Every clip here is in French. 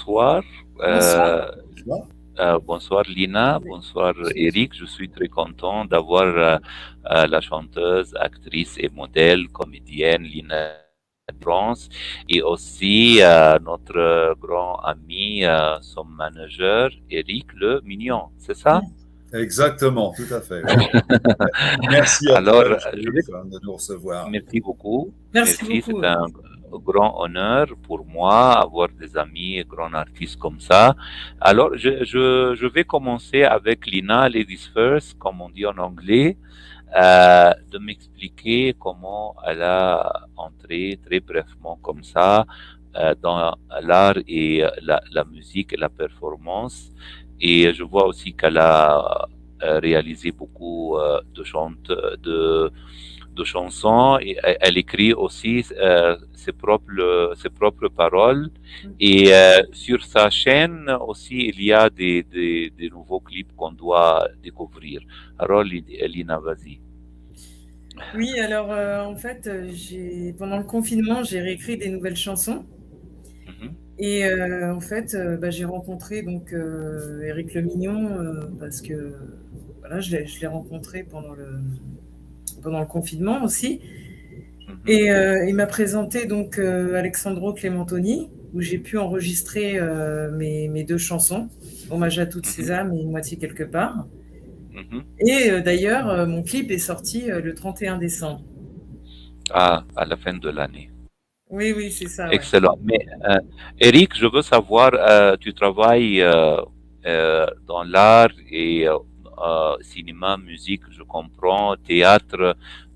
bonsoir. Bonsoir. Euh, bonsoir Lina, bonsoir Eric. Je suis très content d'avoir la chanteuse, actrice et modèle, comédienne Lina France et aussi notre grand ami, son manager Eric Le Mignon. C'est ça? Exactement, tout à fait. Oui. Merci à Alors, toi, je vais Shérif, de nous recevoir. Merci beaucoup. Merci Merci, beaucoup. c'est un grand honneur pour moi avoir des amis grands artistes comme ça. Alors, je vais commencer avec Lina, Ladies First, comme on dit en anglais, de m'expliquer comment elle a entré très brièvement comme ça dans l'art et la musique et la performance. Et je vois aussi qu'elle a réalisé beaucoup de chansons et elle écrit aussi ses propres paroles et sur sa chaîne aussi il y a des nouveaux clips qu'on doit découvrir. Alors Lina, vas-y. Oui, alors en fait, pendant le confinement, j'ai réécrit des nouvelles chansons. Mhm, Et en fait, j'ai rencontré donc Éric Le Mignon parce que voilà, je l'ai rencontré pendant le confinement aussi. mhm, Et il m'a présenté donc Alexandro Clementoni, où j'ai pu enregistrer mes deux chansons, Hommage à toutes ces mhm, âmes et Une moitié quelque part. mhm. Et d'ailleurs, mon clip est sorti le 31 décembre. Ah, à la fin de l'année. Oui, oui, c'est ça, ouais. Excellent. Mais Eric, je veux savoir, tu travailles dans l'art et cinéma, musique, je comprends, théâtre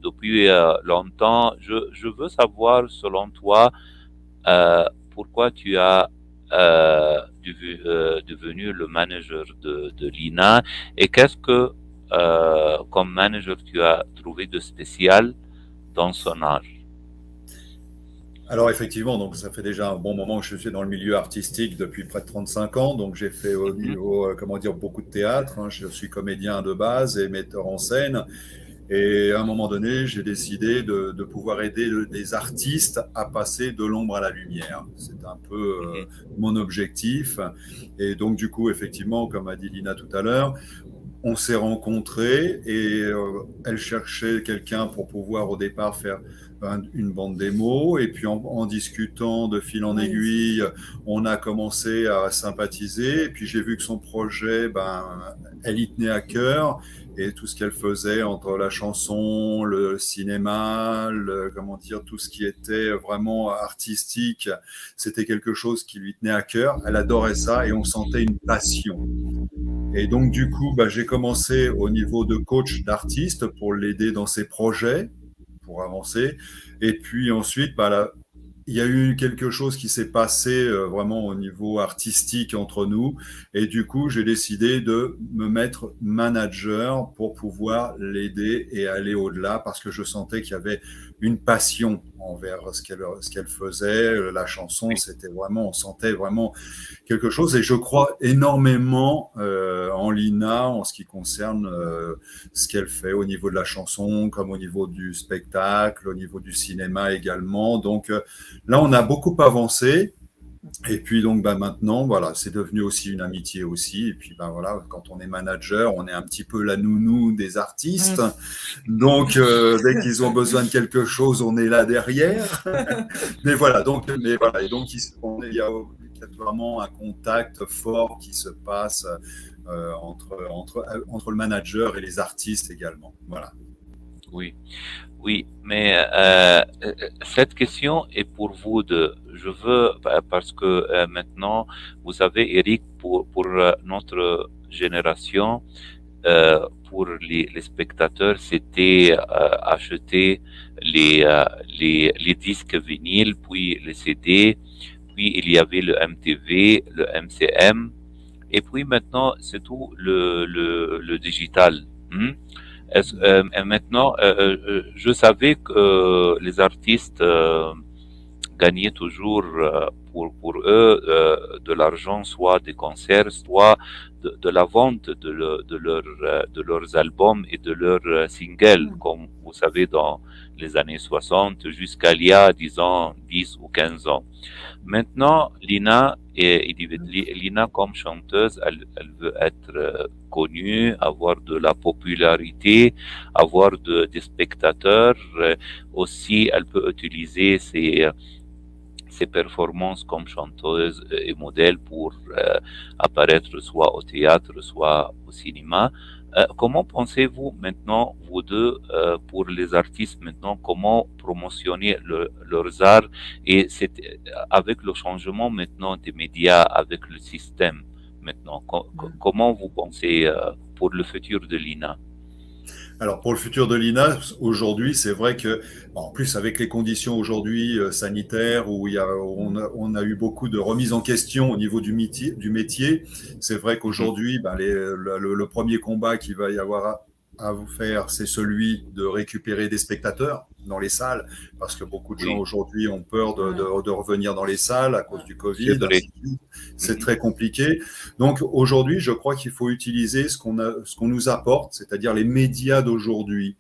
depuis longtemps. Je veux savoir, selon toi, pourquoi tu as devenu le manager de Lina et qu'est-ce que, comme manager, tu as trouvé de spécial dans son art? Alors effectivement, donc ça fait déjà un bon moment que je suis dans le milieu artistique depuis près de 35 ans. Donc j'ai fait au Mhm, niveau, comment dire, beaucoup de théâtre, hein. Je suis comédien de base et metteur en scène. Et à un moment donné, j'ai décidé de pouvoir aider des artistes à passer de l'ombre à la lumière. C'est un peu mhm, mon objectif. Et donc du coup, effectivement, comme a dit Lina tout à l'heure, on s'est rencontrés et elle cherchait quelqu'un pour pouvoir au départ faire une bande démo et puis en discutant de fil en Oui, aiguille, on a commencé à sympathiser et puis j'ai vu que son projet, elle y tenait à cœur et tout ce qu'elle faisait entre la chanson, le cinéma, comment dire, tout ce qui était vraiment artistique, c'était quelque chose qui lui tenait à cœur. Elle adorait ça et on sentait une passion. Et donc, du coup, j'ai commencé au niveau de coach d'artiste pour l'aider dans ses projets, pour avancer. Et puis ensuite, il y a eu quelque chose qui s'est passé vraiment au niveau artistique entre nous. Et du coup, j'ai décidé de me mettre manager pour pouvoir l'aider et aller au-delà parce que je sentais qu'il y avait une passion envers ce qu'elle faisait. La chanson, c'était vraiment, on sentait vraiment quelque chose. Et je crois énormément en Lina en ce qui concerne ce qu'elle fait au niveau de la chanson, comme au niveau du spectacle, au niveau du cinéma également. Donc là, on a beaucoup avancé. Et puis donc maintenant, voilà, c'est devenu aussi une amitié aussi. Et puis voilà, quand on est manager, on est un petit peu la nounou des artistes. Donc dès qu'ils ont besoin de quelque chose, on est là derrière. Mais voilà, et donc il y a vraiment un contact fort qui se passe entre le manager et les artistes également. Voilà. oui. Oui, mais cette question est pour vous deux. Je veux, parce que maintenant, vous savez, Eric, pour notre génération, pour les spectateurs, c'était acheter les disques vinyles, puis les CD, puis il y avait le MTV, le MCM, et puis maintenant, c'est tout le digital. Hmm? Maintenant, je savais que les artistes gagnaient toujours pour eux de l'argent, soit des concerts, soit de la vente de leurs albums et de leurs singles, comme vous savez, dans les années 60 jusqu'à il y a, disons, 10 ou 15 ans. Maintenant, Lina, Et il dit, Lina, comme chanteuse, elle veut être connue, avoir de la popularité, avoir des spectateurs. Aussi, elle peut utiliser ses performances comme chanteuse et modèle pour apparaître soit au théâtre, soit au cinéma. Comment pensez-vous maintenant, vous deux, pour les artistes maintenant, comment promotionner leurs arts et avec le changement maintenant des médias, avec le système maintenant, comment vous pensez pour le futur de l'INA? Alors pour le futur de l'INA, aujourd'hui, c'est vrai que, en plus avec les conditions aujourd'hui sanitaires où on a eu beaucoup de remises en question au niveau du métier, c'est vrai qu'aujourd'hui, le premier combat qu'il va y avoir à vous faire, c'est celui de récupérer des spectateurs dans les salles, parce que beaucoup de gens Oui, aujourd'hui ont peur de revenir dans les salles à cause du c'est Covid. vrai. C'est très compliqué. Donc aujourd'hui, je crois qu'il faut utiliser ce qu'on nous apporte, c'est-à-dire les médias d'aujourd'hui.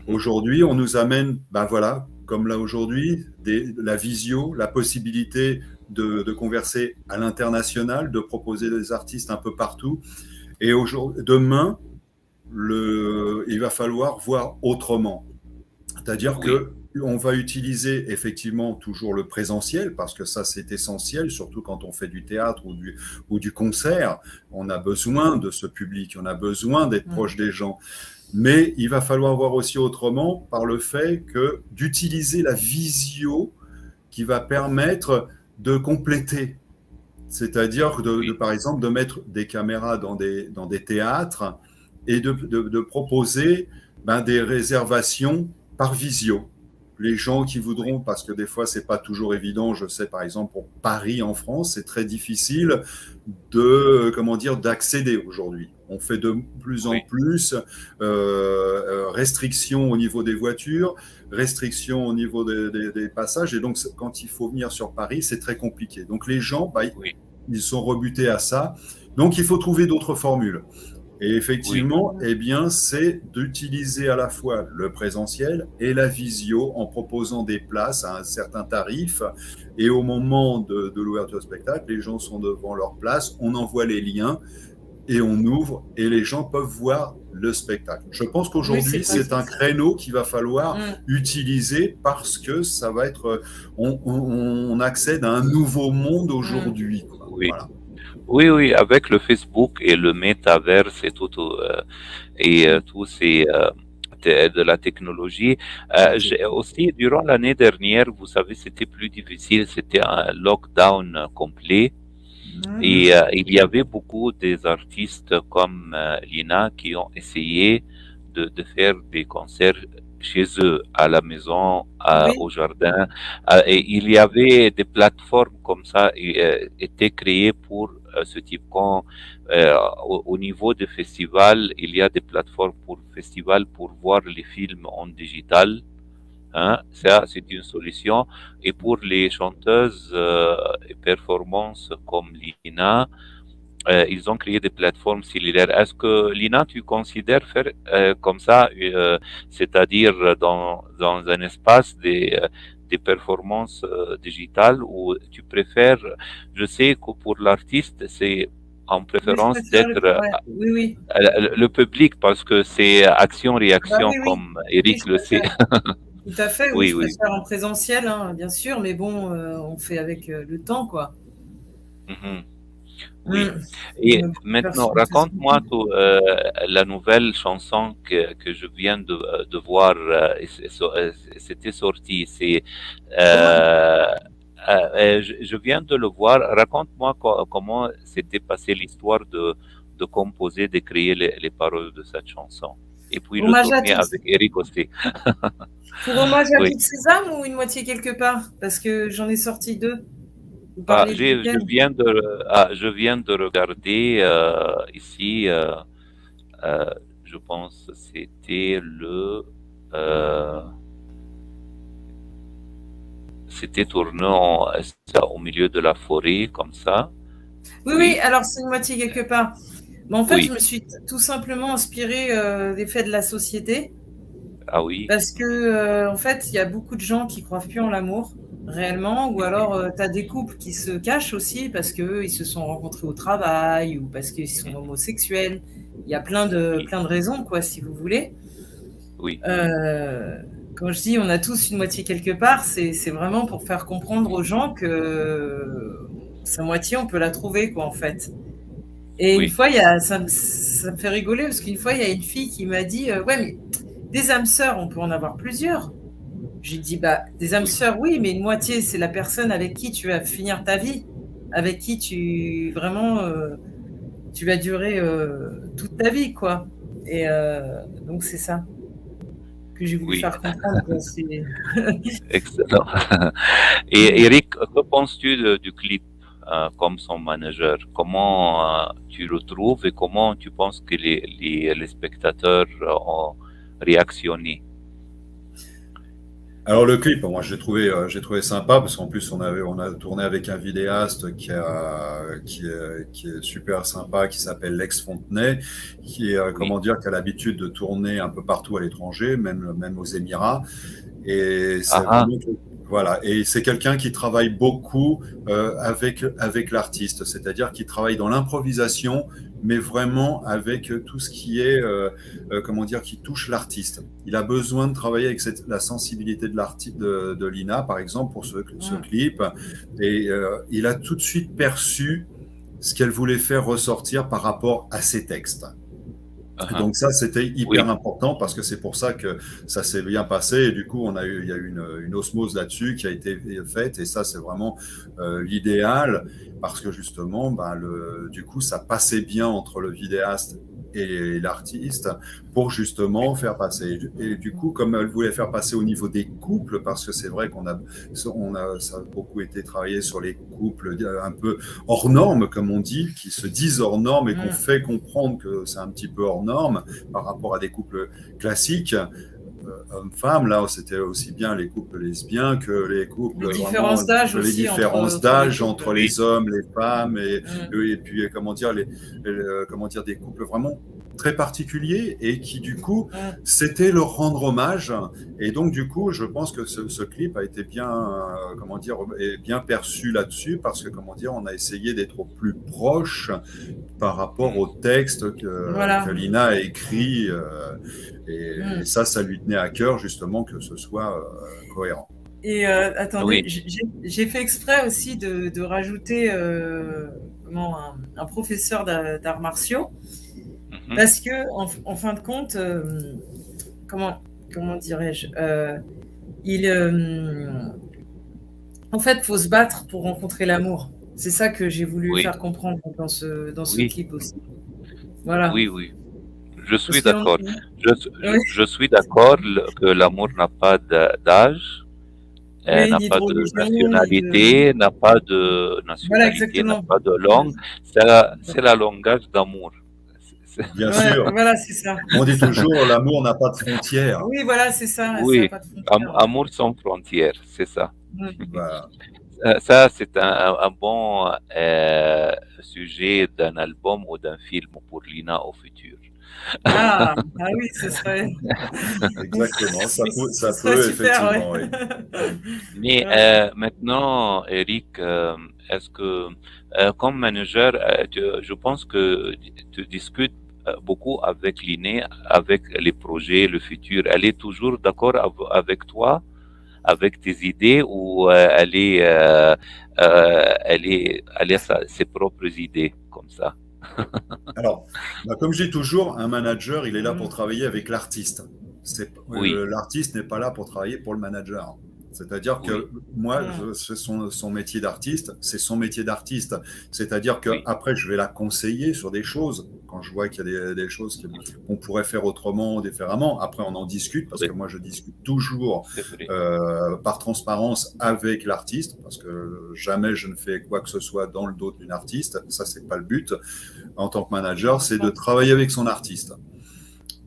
Aujourd'hui, on nous amène, voilà, comme là aujourd'hui, la visio, la possibilité de converser à l'international, de proposer des artistes un peu partout. Et demain, il va falloir voir autrement. C'est-à-dire Oui, que on va utiliser effectivement toujours le présentiel parce que ça c'est essentiel, surtout quand on fait du théâtre ou du concert. On a besoin de ce public, on a besoin d'être proche des gens. Mais il va falloir voir aussi autrement par le fait que d'utiliser la visio qui va permettre de compléter. C'est-à-dire par exemple de mettre des caméras dans des théâtres et de proposer des réservations par visio. Les gens qui voudront, parce que des fois, c'est pas toujours évident. Je sais, par exemple, pour Paris en France, c'est très difficile d'accéder aujourd'hui. On fait de plus en plus restrictions au niveau des voitures, restrictions au niveau des passages. Et donc, quand il faut venir sur Paris, c'est très compliqué. Donc, les gens, ils sont rebutés à ça. Donc, il faut trouver d'autres formules. Et effectivement, c'est d'utiliser à la fois le présentiel et la visio en proposant des places à un certain tarif. Et au moment de l'ouverture du spectacle, les gens sont devant leur place, on envoie les liens et on ouvre et les gens peuvent voir le spectacle. Je pense qu'aujourd'hui, c'est un créneau qu'il va falloir utiliser parce que ça va être, on accède à un nouveau monde aujourd'hui. Voilà. Oui, avec le Facebook et le métaverse et tout ces de la technologie. Aussi, durant l'année dernière, vous savez, c'était plus difficile, c'était un lockdown complet. Et il y avait beaucoup des artistes comme Lina qui ont essayé de faire des concerts chez eux, à la maison, au jardin. Et il y avait des plateformes comme ça étaient créées pour ce type. Au niveau des festivals, il y a des plateformes pour festivals pour voir les films en digital. Hein, ça, c'est une solution. Et pour les chanteuses et performances comme Lina, ils ont créé des plateformes similaires. Est-ce que, Lina, tu considères faire comme ça, c'est-à-dire dans un espace des performances digitales, ou tu préfères, je sais que pour l'artiste, c'est en préférence d'être le public parce que c'est action-réaction comme Eric le sait. Tout à fait, oui, je préfère en présentiel, hein, bien sûr, mais bon, on fait avec le temps, quoi. Oui. Et maintenant, raconte-moi la nouvelle chanson que je viens de voir, c'était sorti. Je viens de le voir. Raconte-moi comment s'était passée l'histoire de composer, de créer les paroles de cette chanson. Et puis le tourner avec Eric aussi. Pour hommage à toutes ces âmes ou une moitié quelque part? Parce que j'en ai sorti 2. Je viens de regarder ici, je pense c'était c'était tourné au milieu de la forêt, comme ça. Oui, alors c'est une moitié quelque part. Mais en fait, je me suis tout simplement inspirée des faits de la société. Ah oui. Parce que, en fait, il y a beaucoup de gens qui croient plus en l'amour. réellement, ou alors tu as des couples qui se cachent aussi parce qu'ils se sont rencontrés au travail ou parce qu'ils sont Mhm. homosexuels. Il y a Oui, plein de raisons, quoi, si vous voulez. oui, Euh, Quand je dis on a tous une moitié quelque part, c'est vraiment pour faire comprendre aux gens que sa moitié, on peut la trouver, quoi, en fait. Et une oui. fois, ça me fait rigoler parce qu'une fois, il y a une fille qui m'a dit ouais, mais des âmes sœurs, on peut en avoir plusieurs. J'ai dit bah, des âmes Oui. sœurs, oui, mais une moitié, c'est la personne avec qui tu vas finir ta vie, avec qui tu vraiment tu vas durer toute ta vie, quoi. Et donc, c'est ça que j'ai voulu Oui, faire comprendre. excellent. Et Eric, que penses-tu du clip comme son manager? Comment tu le trouves et comment tu penses que les spectateurs ont réactionné? Alors le clip, moi j'ai trouvé sympa parce qu'en plus on a tourné avec un vidéaste qui est super sympa, qui s'appelle Lex Fontenay, qui est Oui. comment dire, qui a l'habitude de tourner un peu partout à l'étranger, même aux Émirats. Et Ah c'est ah. vraiment voilà. Et c'est quelqu'un qui travaille beaucoup avec l'artiste, c'est-à-dire qui travaille dans l'improvisation, mais vraiment avec tout ce qui est comment dire, qui touche l'artiste. Il a besoin de travailler avec la sensibilité de l'artiste de Lina, par exemple, pour ce clip, et il a tout de suite perçu ce qu'elle voulait faire ressortir par rapport à ses textes. Ah Et ah. donc ça, c'était hyper Oui. important parce que c'est pour ça que ça s'est bien passé. Et du coup, il y a eu une osmose là-dessus qui a été faite. Et ça, c'est vraiment l'idéal parce que justement, ben, du coup, ça passait bien entre le vidéaste et l'artiste pour justement faire passer. Et du coup, comme elle voulait faire passer au niveau des couples, parce que c'est vrai ça a beaucoup été travaillé sur les couples un peu hors normes, comme on dit, qui se disent hors normes et qu'on fait comprendre que c'est un petit peu hors normes par rapport à des couples classiques, hommes-femmes. Là, c'était aussi bien les couples lesbiens que les couples Les vraiment, différences d'âge les aussi différences entre les d'âge couples. entre Oui. les hommes, les femmes, Mm. et puis, comment dire, comment dire, des couples vraiment très particuliers et qui, du coup, Mm. c'était leur rendre hommage. Et donc, du coup, je pense que ce clip a été bien, comment dire, bien perçu là-dessus parce que, comment dire, on a essayé d'être au plus proche par rapport Mm. au texte que Voilà. Lina a écrit. Et Mm. ça lui tenait à cœur justement que ce soit cohérent. Et attendez, Oui. j'ai fait exprès aussi de rajouter un professeur d'arts martiaux Mhm. parce que en fin de compte, comment, comment dirais-je, en fait, faut se battre pour rencontrer l'amour. C'est ça que j'ai voulu Oui. faire comprendre dans ce Oui. clip aussi. Voilà. Oui. Oui. Je Parce suis que d'accord. oui, Je suis d'accord que l'amour n'a pas d'âge, oui, n'a ni de pas de religion, ni de... nationalité, n'a pas de Voilà, nationalité, n'a exactement. pas de langue. C'est la langage d'amour. Bien Ouais, sûr, voilà, c'est ça. on dit toujours l'amour n'a pas de frontières. Oui, voilà, c'est ça. Ça n'a Oui, pas de frontières. Ouais. amour sans frontières, c'est ça. Mm. Voilà. Ça, c'est un bon sujet d'un album ou d'un film pour Lina au futur. Ah, ah oui, Exactement, ce ça serait peut super, effectivement, ouais. oui. Mais Ouais. maintenant, Eric, est-ce que, comme manager, je pense que tu discutes beaucoup avec Liné, avec les projets, le futur. Elle est toujours d'accord avec toi, avec tes idées, ou elle a ses propres idées comme ça? Alors, bah, comme je dis toujours, un manager, il est là pour Mm. travailler avec l'artiste. Oui, L'artiste n'est pas là pour travailler pour le manager. C'est-à-dire oui, que moi, Mm. c'est son métier d'artiste, c'est son métier d'artiste. C'est-à-dire que oui, après, je vais la conseiller sur des choses quand je vois qu'il y a des choses qu'on pourrait faire autrement ou différemment. Après, on en discute parce oui, que moi, je discute toujours c'est vrai. par transparence avec l'artiste parce que jamais je ne fais quoi que ce soit dans le dos d'une artiste. Ça, c'est pas le but en tant que manager, c'est de travailler avec son artiste.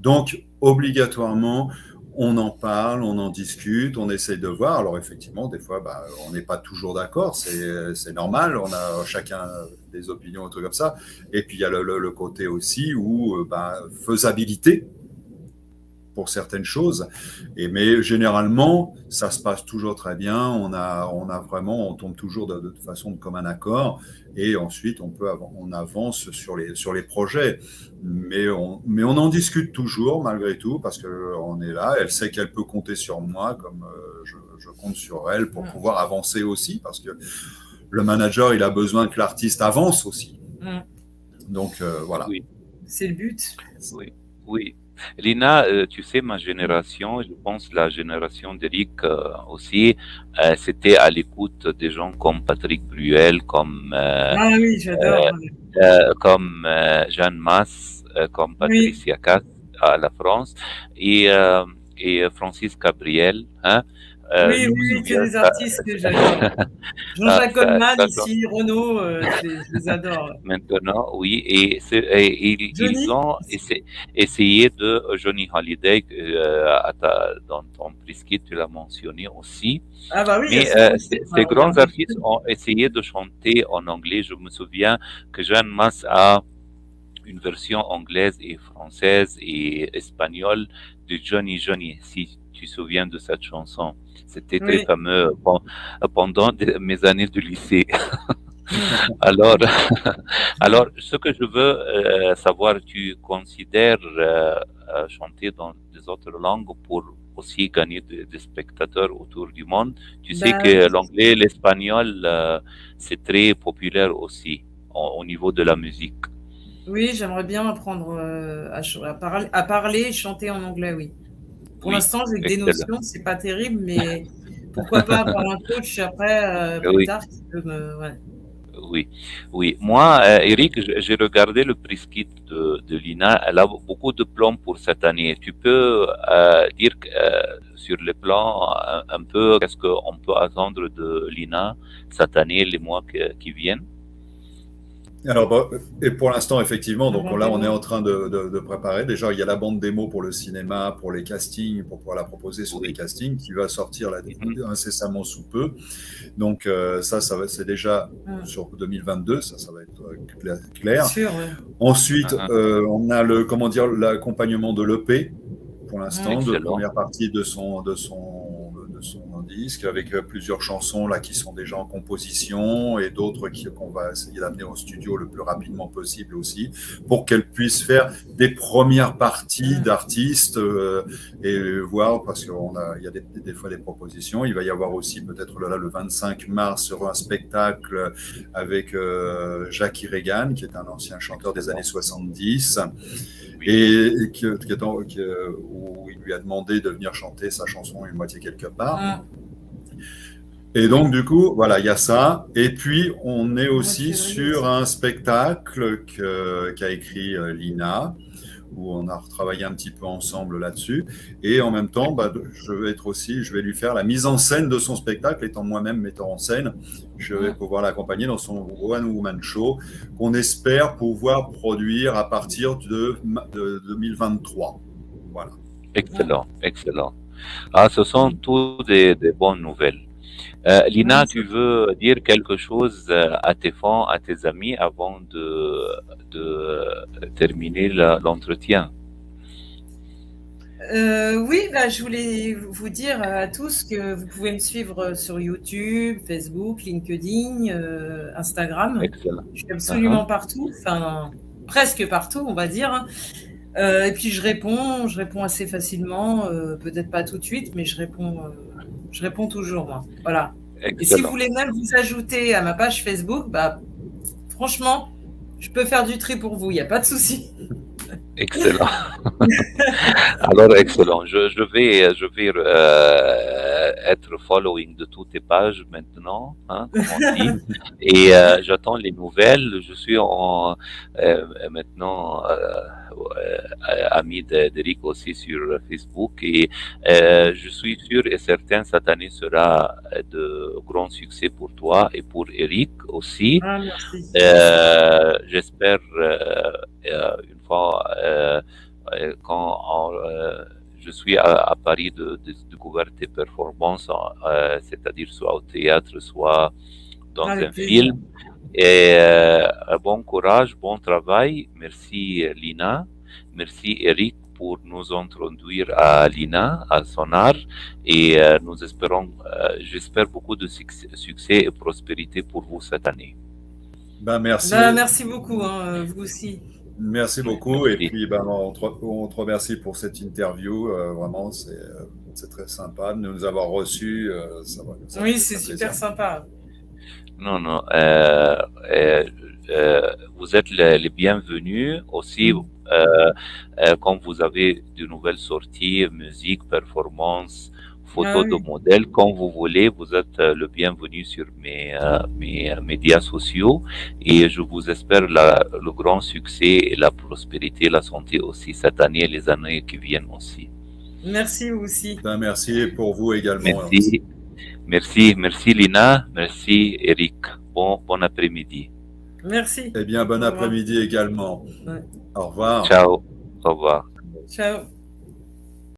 Donc, obligatoirement, on en parle, on en discute, on essaye de voir. Alors, effectivement, des fois, bah, on n'est pas toujours d'accord, c'est normal, on a chacun des opinions, un truc comme ça. Et puis, il y a le côté aussi où, bah, faisabilité. pour certaines choses. Mais généralement, ça se passe toujours très bien. On tombe toujours de façon de commun accord. Et ensuite, on avance sur les projets. Mais on en discute toujours, malgré tout, parce qu'on est là. Elle sait qu'elle peut compter sur moi, comme je compte sur elle pour pouvoir avancer aussi, parce que le manager, il a besoin que l'artiste avance aussi. Donc, voilà. Oui, C'est le but. oui, oui. Lina, tu sais, ma génération, je pense la génération d'Eric aussi, c'était à l'écoute des gens comme Patrick Bruel, comme Ah oui, j'adore. comme Jeanne Masse, comme Oui, Patricia Cass à la France et Francis Cabriel. Hein, oui, je me oui, que souviens, des artistes que j'adore. Jean-Jacques Goldman ça, ici, Renaud, je les adore. maintenant, oui, et ils Johnny? ont essayé de Johnny Hallyday, dans ton prescrit, tu l'as mentionné aussi, Ah bah oui, il y a mais souvent aussi. ces grands artistes ont essayé de chanter en anglais. Je me souviens que Jeanne Masse a une version anglaise et française et espagnole de Johnny Johnny, si tu te souviens de cette chanson. C'était très Oui. fameux pendant mes années de lycée. Alors, alors, ce que je veux savoir, tu considères chanter dans des autres langues pour aussi gagner des spectateurs autour du monde? Tu sais Bah, que l'anglais, l'espagnol, c'est très populaire aussi au niveau de la musique. oui, j'aimerais bien apprendre à parler et chanter en anglais, oui. Pour Oui, l'instant, j'ai que des excellent. notions, c'est pas terrible, mais pourquoi pas avoir un coach après, plus Oui. tard, qui peut ouais. Oui, oui. Moi, Eric, j'ai regardé le prescript de Lina. Elle a beaucoup de plans pour cette année. Tu peux dire sur les plans un peu qu'est-ce qu'on peut attendre de Lina cette année, les mois qui viennent? Alors, et pour l'instant, effectivement, donc Avant là, des on est mots. en train de préparer. Déjà, il y a la bande démo pour le cinéma, pour les castings, pour pouvoir la proposer sur des Oui. castings, qui va sortir là, Mhm. incessamment sous peu. Donc, c'est déjà sur 2022, ça va être clair. Sûr, ouais. Ensuite, Mhm. on a l'accompagnement de l'EP, pour l'instant, de Excellent. première partie de son disque, avec plusieurs chansons là qui sont déjà en composition et d'autres qu'on va essayer d'amener au studio le plus rapidement possible aussi, pour qu'elle puisse faire des premières parties d'artistes et voir, parce qu'il y a des fois des propositions. Il va y avoir aussi peut-être le 25 mars sur un spectacle avec Jackie Reagan, qui est un ancien chanteur des années 70. Et où il lui a demandé de venir chanter sa chanson Une moitié quelque part. Et donc, du coup, voilà, il y a ça. Et puis, on est aussi sur un spectacle qu'a écrit Lina, où on a retravaillé un petit peu ensemble là-dessus. Et en même temps, je vais lui faire la mise en scène de son spectacle, étant moi-même metteur en scène. Je vais pouvoir l'accompagner dans son One Woman Show, qu'on espère pouvoir produire à partir de 2023. Voilà. Excellent, excellent. Ah, ce sont toutes des bonnes nouvelles. Lina, tu veux dire quelque chose à tes fans, à tes amis avant de terminer l'entretien? Oui, je voulais vous dire à tous que vous pouvez me suivre sur YouTube, Facebook, LinkedIn, Instagram. Excellent. Je suis absolument partout, enfin presque partout, on va dire. Et puis je réponds assez facilement, peut-être pas tout de suite, mais je réponds toujours, moi. Voilà. Et si vous Excellent. voulez même vous ajouter à ma page Facebook, franchement, je peux faire du tri pour vous, il n'y a pas de souci. Excellent. Alors, excellent. Je vais être following de toutes tes pages maintenant, hein, comme on dit. Et j'attends les nouvelles. Je suis maintenant ami d'Eric aussi sur Facebook et je suis sûr et certain cette année sera de grand succès pour toi et pour Eric aussi. Ah, merci. J'espère une fois quand je suis à Paris de découvrir tes performances, c'est-à-dire soit au théâtre, soit dans un film. Et bon courage, bon travail. Merci Lina, merci Eric pour nous introduire à Lina, à son art. Et nous espérons, j'espère beaucoup de succès et prospérité pour vous cette année. Ben, merci. Ben, merci beaucoup, hein, vous aussi. Merci beaucoup. Merci. Et puis, ben, on te remercie pour cette interview. Vraiment, c'est très sympa de nous avoir reçus. Oui, c'est super sympa. Non, non. Vous êtes les bienvenus aussi. Quand vous avez de nouvelles sorties, musique, performance, photos de modèles, quand vous voulez, vous êtes le bienvenu sur mes médias sociaux. Et je vous espère le grand succès et la prospérité, la santé aussi cette année et les années qui viennent aussi. Merci vous aussi. Ben, merci pour vous également. Merci. Merci Lina. Merci Eric. Bon après-midi. Merci. Eh bien, bon après-midi également. Ouais. Au revoir. Ciao. Au revoir. Ciao.